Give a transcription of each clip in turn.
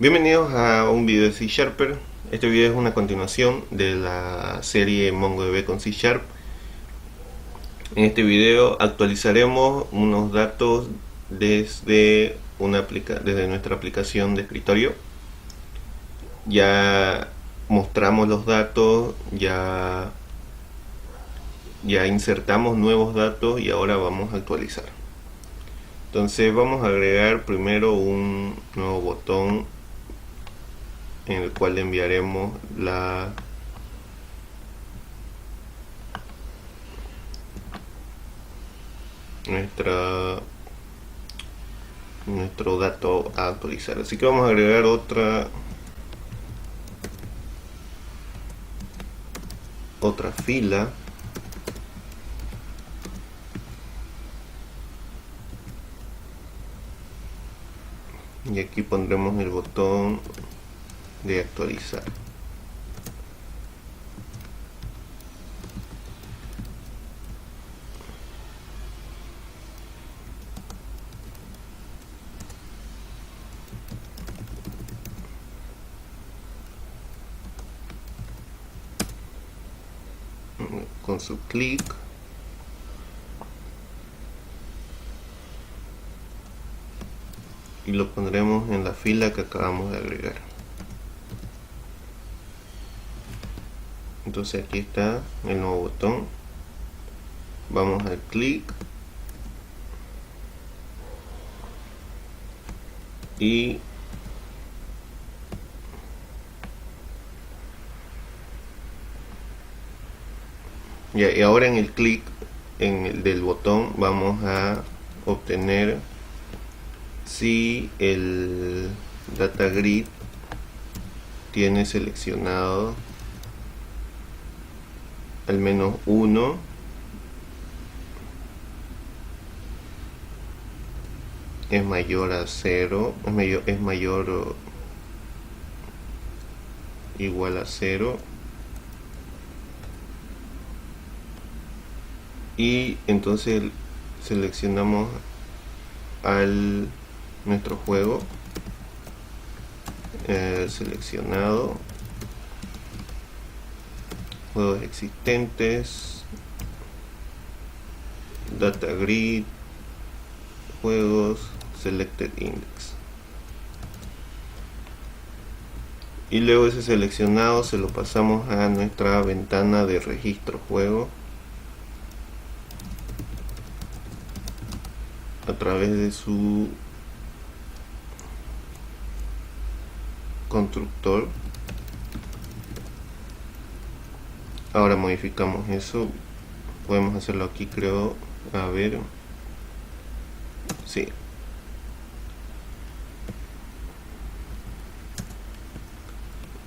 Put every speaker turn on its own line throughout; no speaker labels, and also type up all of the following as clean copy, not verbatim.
Bienvenidos a un video de C Sharper. Este video es una continuación de la serie MongoDB con C Sharp. En este video actualizaremos unos datos desde nuestra aplicación de escritorio. Ya mostramos los datos, ya insertamos nuevos datos y ahora vamos a actualizar. Entonces vamos a agregar primero un nuevo botón en el cual enviaremos nuestro dato a actualizar. Así que vamos a agregar otra fila. Y aquí pondremos el botón de actualizar. Con su clic y lo pondremos en la fila que acabamos de agregar. Entonces aquí está el nuevo botón, vamos al clic y ahora en el clic del botón vamos a obtener si el data grid tiene seleccionado al menos uno es mayor a 0, es mayor o igual a 0, y entonces seleccionamos nuestro juego seleccionado, juegos existentes, data grid, juegos, selected index, y luego ese seleccionado se lo pasamos a nuestra ventana de registro juego a través de su constructor. Ahora modificamos eso, podemos hacerlo aquí, creo, a ver, sí.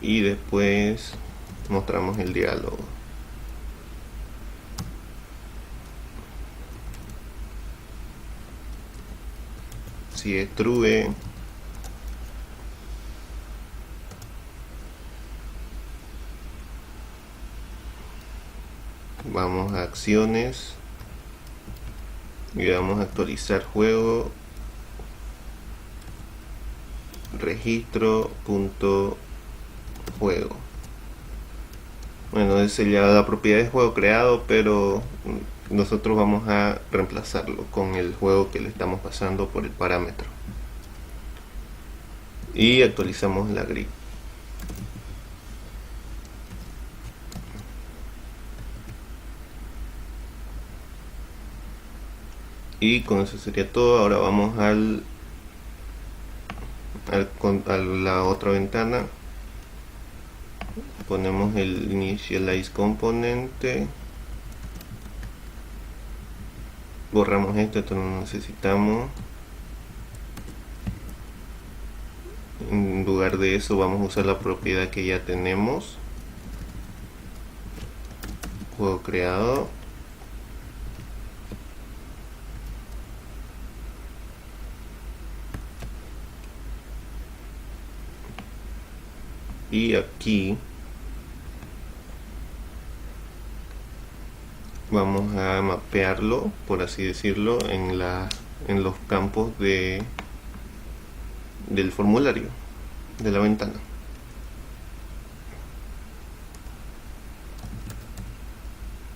Y después mostramos el diálogo. Si es true, vamos a acciones y vamos a actualizar juego, registro.juego. Bueno, esa es ya la propiedad de juego creado, pero nosotros vamos a reemplazarlo con el juego que le estamos pasando por el parámetro. Y actualizamos la grid. Y con eso sería todo. Ahora vamos a la otra ventana, ponemos el initialize componente, borramos esto no necesitamos. En lugar de eso vamos a usar la propiedad que ya tenemos, juego creado, y aquí vamos a mapearlo, por así decirlo, en los campos del formulario. de la ventana.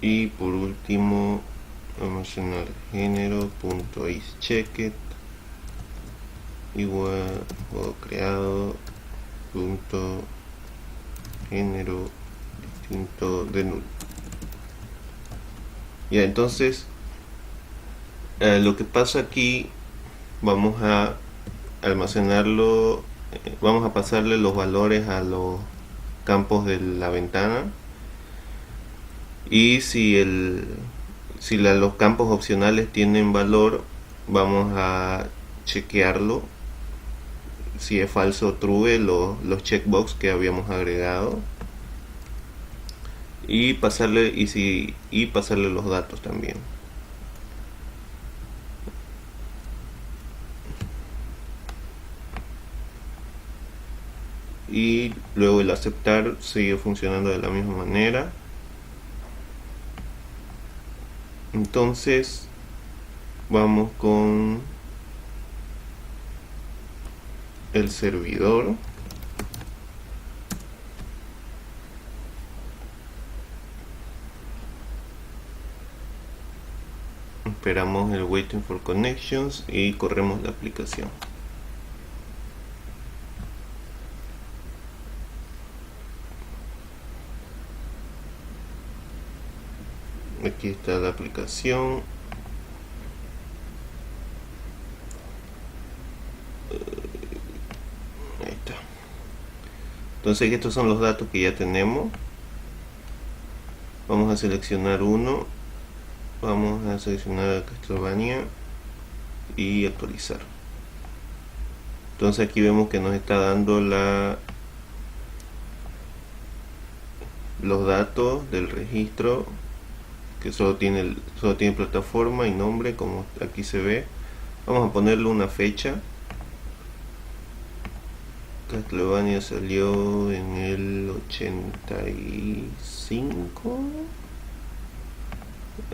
Y por último almacenar género.isChecked igual juego creado punto género distinto de null. Ya, entonces lo que pasa aquí, vamos a almacenarlo, vamos a pasarle los valores a los campos de la ventana, y si los campos opcionales tienen valor, vamos a chequearlo si es falso o true los checkbox que habíamos agregado, y pasarle pasarle los datos también. Y luego el aceptar sigue funcionando de la misma manera. Entonces vamos con el servidor. Esperamos el waiting for connections y corremos la aplicación. Aquí está la aplicación. Ahí está. Entonces estos son los datos que ya tenemos. Vamos a seleccionar uno. Vamos a seleccionar Castlevania y actualizar. Entonces aquí vemos que nos está dando los datos del registro, que solo tiene plataforma y nombre, como aquí se ve. Vamos a ponerle una fecha. Castlevania salió en el 85,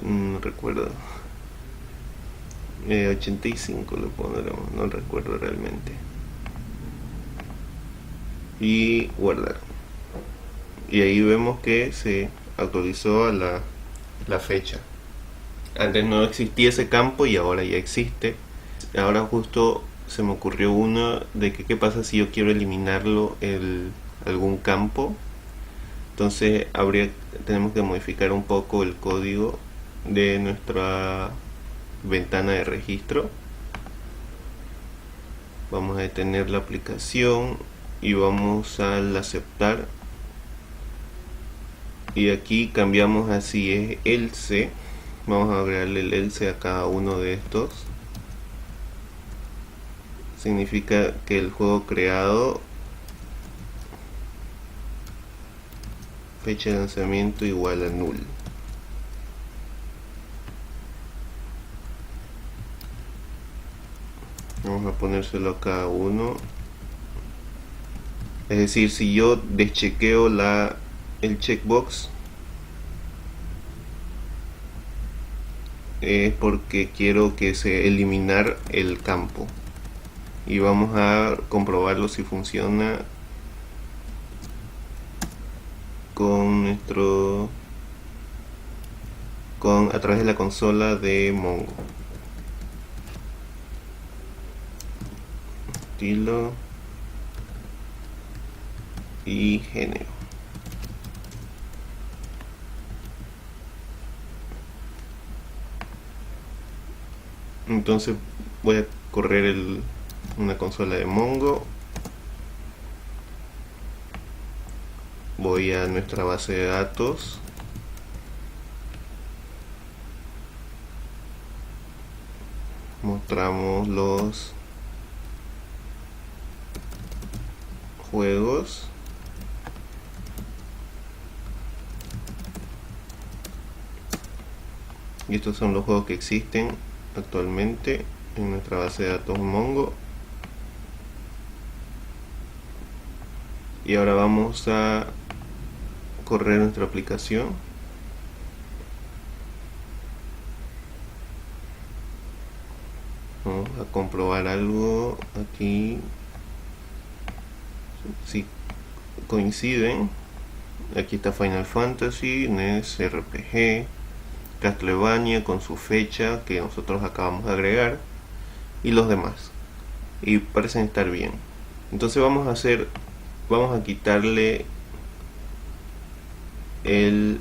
no recuerdo, 85 le pondremos, no recuerdo realmente, y guardar. Y ahí vemos que se actualizó a la fecha. Antes no existía ese campo y ahora ya existe. Ahora justo se me ocurrió uno de que qué pasa si yo quiero eliminarlo algún campo. Entonces tenemos que modificar un poco el código de nuestra ventana de registro. Vamos a detener la aplicación y vamos al aceptar, y aquí cambiamos a si es else. Vamos a agregarle el else a cada uno de estos. Significa que el juego creado, fecha de lanzamiento igual a null. Vamos a ponérselo a cada uno. Es decir, si yo deschequeo el checkbox, es porque quiero que se eliminar el campo, y vamos a comprobarlo si funciona a través de la consola de Mongo. Estilo y género. Entonces voy a correr una consola de Mongo. Voy a nuestra base de datos. Mostramos los juegos. Y estos son los juegos que existen actualmente en nuestra base de datos Mongo. Y ahora vamos a correr nuestra aplicación. Vamos a comprobar algo aquí. si coinciden. Aquí está Final Fantasy, NES, RPG, Castlevania con su fecha que nosotros acabamos de agregar y los demás, y parecen estar bien. Entonces vamos a quitarle el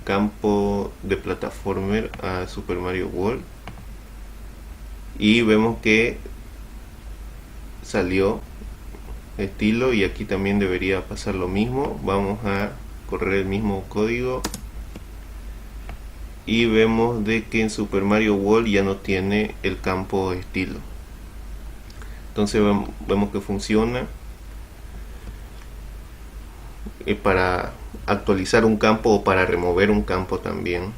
campo de plataformer a Super Mario World y vemos que salió estilo, y aquí también debería pasar lo mismo. Vamos a correr el mismo código y vemos de que en Super Mario World ya no tiene el campo estilo. Entonces vemos que funciona. Para actualizar un campo o para remover un campo también.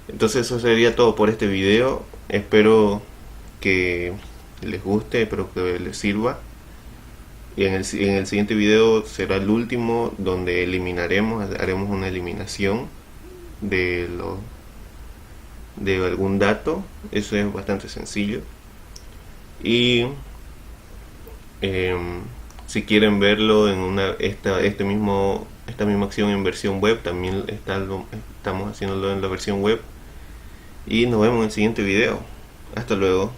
Entonces eso sería todo por este video. Espero que les guste, espero que les sirva. Y en el siguiente video será el último, donde haremos una eliminación de algún dato. Eso es bastante sencillo. Y si quieren verlo en esta misma acción en versión web, también estamos haciéndolo en la versión web. Y nos vemos en el siguiente video. Hasta luego.